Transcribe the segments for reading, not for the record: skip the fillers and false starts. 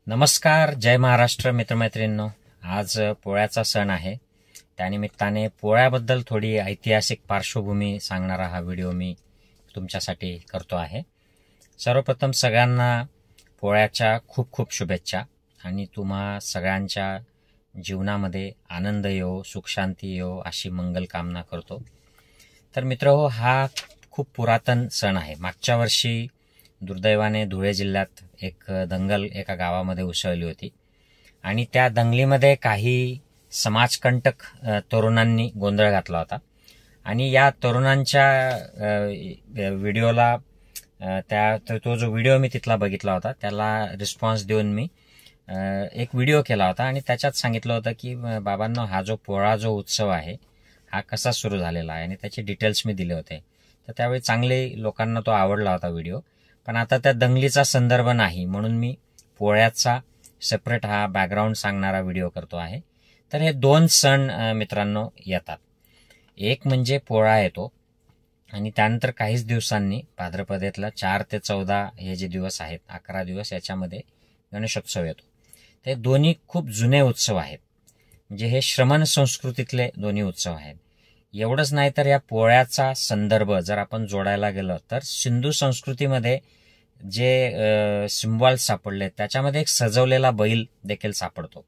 नमस्कार, जय महाराष्ट्र मित्रमैत्रिणींनो. आज पोळ्याचा सण आहे. त्यानिमित्ताने पोळ्याबद्दल थोडी ऐतिहासिक पार्श्वभूमी सांगणारा हा व्हिडिओ मी तुमच्यासाठी करतो आहे. सर्वप्रथम सगळ्यांना पोळ्याच्या खूप खूप शुभेच्छा आणि तुम्हा सगळ्यांच्या जीवनामध्ये आनंद येवो, सुखशांती येवो अशी मंगल कामना करतो. तर मित्रहो, हा खूप पुरातन सण आहे. मागच्या वर्षी दुर्दैवाने धुळे जिल्ह्यात एक दंगल एका गावामध्ये उसळली होती आणि त्या दंगलीमध्ये काही समाजकंटक तरुणांनी गोंधळ घातला होता आणि या तरुणांच्या व्हिडिओला तो जो व्हिडिओ मी तिथला बघितला होता त्याला रिस्पॉन्स देऊन मी एक व्हिडिओ केला होता आणि त्याच्यात सांगितलं होतं की बाबांनो, हा जो पोळा जो उत्सव आहे हा कसा सुरू झालेला आहे आणि त्याचे डिटेल्स मी दिले होते. तर त्यावेळी चांगले लोकांना तो आवडला होता व्हिडिओ. पण आता त्या दंगलीचा संदर्भ नाही म्हणून मी पोळ्याचा सेपरेट हा बॅकग्राऊंड सांगणारा व्हिडिओ करतो आहे. तर हे दोन सण मित्रांनो येतात. एक म्हणजे पोळा येतो आणि त्यानंतर काहीच दिवसांनी भाद्रपदातला 4 ते 14 हे जे दिवस आहेत, 11 दिवस, याच्यामध्ये गणेशोत्सव येतो. ते दोन्ही खूप जुने उत्सव आहेत. म्हणजे हे श्रमण संस्कृतीतले दोन्ही उत्सव आहेत. एवढंच नाही तर या पोळ्याचा संदर्भ जर आपण जोडायला गेलो तर सिंधू संस्कृतीमध्ये जे सिम्बॉल्स सापडले त्याच्यामध्ये एक सजवलेला बैल देखील सापडतो.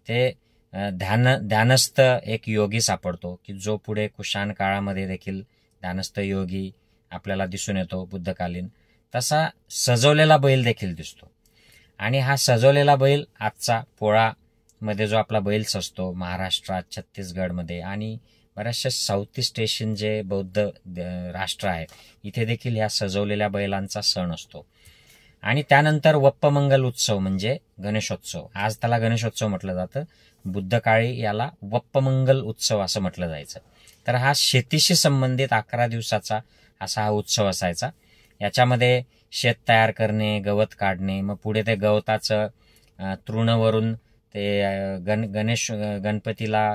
ते ध्यानस्थ एक योगी सापडतो की जो पुढे कुशाण काळामध्ये देखील ध्यानस्थ योगी आपल्याला दिसून येतो बुद्धकालीन. तसा सजवलेला बैल देखील दिसतो आणि हा सजवलेला बैल आजचा पोळामध्ये जो आपला बैल सजतो महाराष्ट्रात, छत्तीसगडमध्ये आणि बऱ्याचशा साऊथ ईस्ट एशियन जे बौद्ध राष्ट्र आहेत इथे देखील ह्या सजवलेल्या बैलांचा सण असतो. आणि त्यानंतर वप्पमंगल उत्सव म्हणजे गणेशोत्सव. आज त्याला गणेशोत्सव म्हटलं जातं. बुद्धकाळी याला वप्पमंगल उत्सव असं म्हटलं जायचं. तर हा शेतीशी संबंधित 11 दिवसाचा असा हा उत्सव असायचा. याच्यामध्ये शेत तयार करणे, गवत काढणे, मग पुढे ते गवताचं तृणवरून ते गणपतीला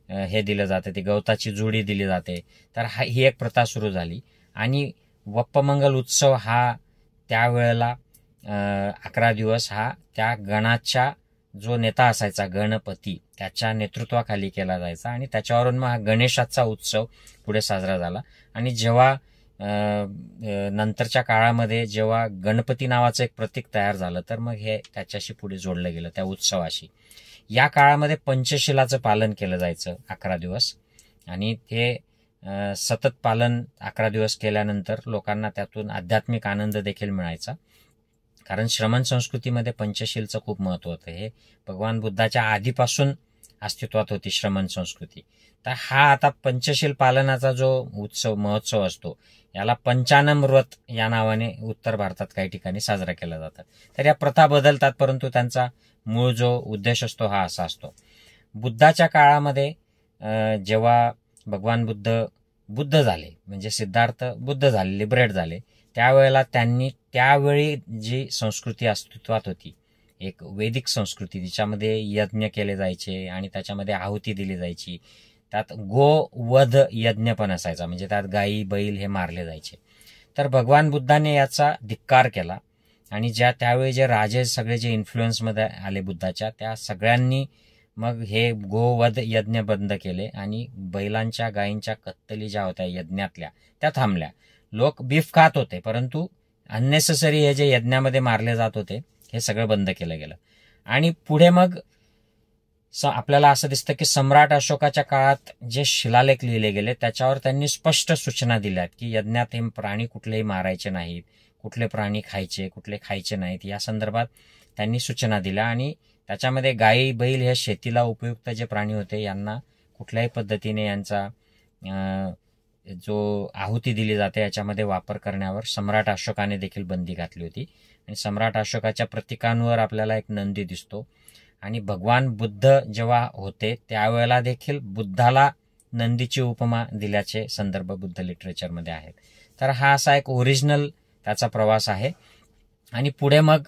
हे दिलं जातं, ती गवताची जुडी दिली जाते. तर ही एक प्रथा सुरू झाली आणि वप्पमंगल उत्सव हा त्यावेळेला 11 दिवस हा त्या गणाच्या जो नेता असायचा गणपती त्याच्या नेतृत्वाखाली केला जायचा आणि त्याच्यावरून मग हा गणेशाचा उत्सव पुढे साजरा झाला. आणि जेव्हा नंतरच्या काळामध्ये जेव्हा गणपती नावाचं एक प्रतीक तयार झालं तर मग हे त्याच्याशी पुढे जोडलं गेलं त्या उत्सवाशी. या काळामध्ये पंचशिलाचं पालन केलं जायचं 11 दिवस आणि ते सतत पालन 11 दिवस केल्यानंतर लोकांना त्यातून आध्यात्मिक आनंद देखील मिळायचा. कारण श्रमण संस्कृतीमध्ये पंचशीलचं खूप महत्त्व होतं. हे भगवान बुद्धाच्या आधीपासून अस्तित्वात होती श्रमण संस्कृती. तर हा आता पंचशील पालनाचा जो महोत्सव असतो याला पंचानन व्रत या नावाने उत्तर भारतात काही ठिकाणी साजरा केला जातात. तर या प्रथा बदलतात परंतु त्यांचा मूळ जो उद्देश असतो हा असा असतो. बुद्धाच्या काळामध्ये जेव्हा भगवान बुद्ध झाले म्हणजे सिद्धार्थ बुद्ध झाले, लिबरेट झाले, त्यावेळेला त्यांनी त्यावेळी जी संस्कृती अस्तित्वात होती एक वैदिक संस्कृती, तिच्यामध्ये यज्ञ केले जायचे आणि त्याच्यामध्ये आहुती दिली जायची. त्यात गोवध यज्ञ पण असायचा, म्हणजे त्यात गायी बैल हे मारले जायचे. तर भगवान बुद्धाने याचा धिक्कार केला आणि त्यावेळी जे राजे सगळे जे इन्फ्लुएन्समध्ये आले बुद्धाच्या, त्या सगळ्यांनी मग हे गोवध यज्ञ बंद केले आणि बैलांच्या गायींच्या कत्तली ज्या होत्या यज्ञातल्या त्या थांबल्या. लोक बीफ खात होते परंतु अननेसेसरी हे जे यज्ञामध्ये मारले जात होते हे सगळं बंद केलं गेलं. आणि पुढे मग आपल्याला असं दिसतं की सम्राट अशोकाच्या काळात जे शिलालेख लिहिले गेले त्याच्यावर त्यांनी स्पष्ट सूचना दिल्यात की यज्ञात हे प्राणी कुठलेही मारायचे नाहीत, कुठले प्राणी खायचे, कुठले खायचे नाहीत, या संदर्भात त्यांनी सूचना दिल्या. आणि त्याच्यामध्ये गाई बैल हे शेतीला उपयुक्त जे प्राणी होते यांना कुठल्याही पद्धतीने यांचा जो आहुती दिली जाते याच्यामध्ये वापर करण्यावर सम्राट अशोकाने देखील बंदी घातली होती. आणि सम्राट अशोकाच्या प्रतीकांवर आपल्याला एक नंदी दिसतो. आणि भगवान बुद्ध जेव्हा होते त्यावेळेला देखील बुद्धाला नंदीची उपमा दिल्याचे संदर्भ बुद्ध लिटरेचरमध्ये आहेत. तर हा असा एक ओरिजिनल त्याचा प्रवास आहे. आणि पुढे मग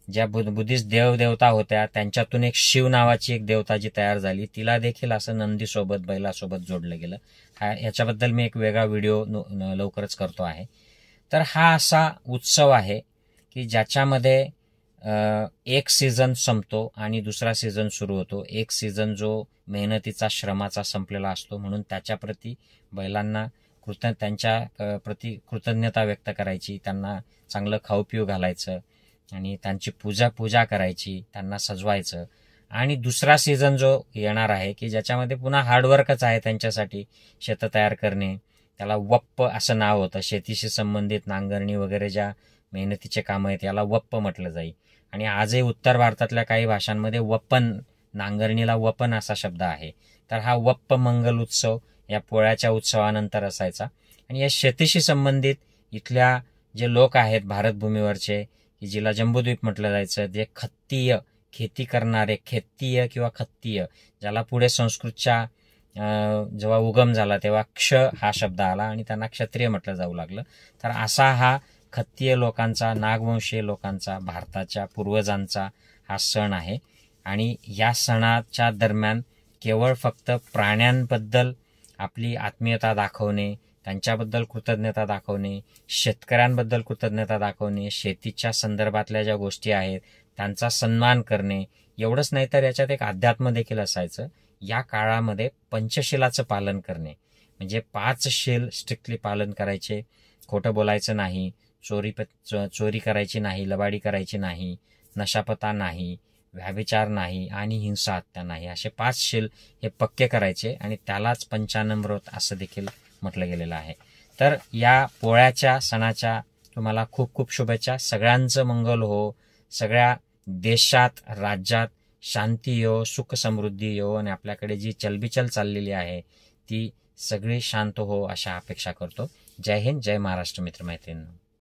ज्या बुद्धिस्ट देवदेवता होत्या त्यांच्यातून एक शिव नावाची एक देवता जी तयार झाली तिला देखील असं नंदीसोबत बैलासोबत जोडलं गेलं. याच्याबद्दल मी एक वेगळा व्हिडिओ लवकरच करतो आहे. तर हा असा उत्सव आहे की ज्याच्यामध्ये एक सीझन संपतो आणि दुसरा सीझन सुरू होतो. एक सीझन जो मेहनतीचा श्रमाचा संपलेला असतो, म्हणून त्याच्याप्रती बैलांना त्यांच्या प्रती कृतज्ञता व्यक्त करायची, त्यांना चांगलं खाऊ पिऊ घालायचं आणि त्यांची पूजा करायची, त्यांना सजवायचं. आणि दुसरा सीझन जो येणार आहे की ज्याच्यामध्ये पुन्हा हार्डवर्कच आहे त्यांच्यासाठी, शेतं तयार करणे, त्याला वप्प असं नाव होतं. शेतीशी संबंधित नांगरणी वगैरे ज्या मेहनतीचे कामं आहेत याला वप्प म्हटलं जाईल. आणि आजही उत्तर भारतातल्या काही भाषांमध्ये वपन, नांगरणीला वपन असा शब्द आहे. तर हा वप्प मंगल उत्सव या पोळ्याच्या उत्सवानंतर असायचा. आणि या शेतीशी संबंधित इथल्या जे लोक आहेत भारतभूमीवरचे, की जिला जंबूद्वीप म्हटलं जायचं, जे खत्तीय, खेती करणारे, खेत्तीय किंवा खत्तीय, ज्याला पुढे संस्कृतच्या जेव्हा उगम झाला तेव्हा क्ष हा शब्द आला आणि त्यांना क्षत्रिय म्हटलं जाऊ लागलं. तर असा हा खत्तीय लोकांचा, नागवंशीय लोकांचा, भारताच्या पूर्वजांचा हा सण आहे. आणि या सणाच्या दरम्यान केवळ फक्त प्राण्यांबद्दल आपली आत्मीयता दाखवणे, त्यांच्याबद्दल कृतज्ञता दाखवणे, शेतकऱ्यांबद्दल कृतज्ञता दाखवणे, शेतीच्या संदर्भातल्या ज्या गोष्टी आहेत त्यांचा सन्मान करणे, एवढंच नाही तर याच्यात एक अध्यात्म देखील असायचं. या काळामध्ये पंचशिलाचं पालन करणे, म्हणजे 5 शील स्ट्रिक्टली पालन करायचे. खोटं बोलायचं नाही, चोरी करायची नाही, लबाडी करायची नाही, नशापता नाही, व्यभिचार नाही आणि हिंसा हत्या नाही, असे 5 शील हे पक्के करायचे. आणि त्यालाच पंचानन व्रत असं देखील म्हटलं गेलेलं आहे. तर या पोळ्याच्या सणाच्या तुम्हाला खूप खूप शुभेच्छा. सगळ्यांचं मंगल हो, सगळ्या देशात, राज्यात शांती येवो, सुख समृद्धी येवो आणि आपल्याकडे जी चलबिचल चाललेली आहे ती सगळी शांत हो अशा अपेक्षा करतो. जय हिंद, जय महाराष्ट्र मित्रमैत्रिणींनो.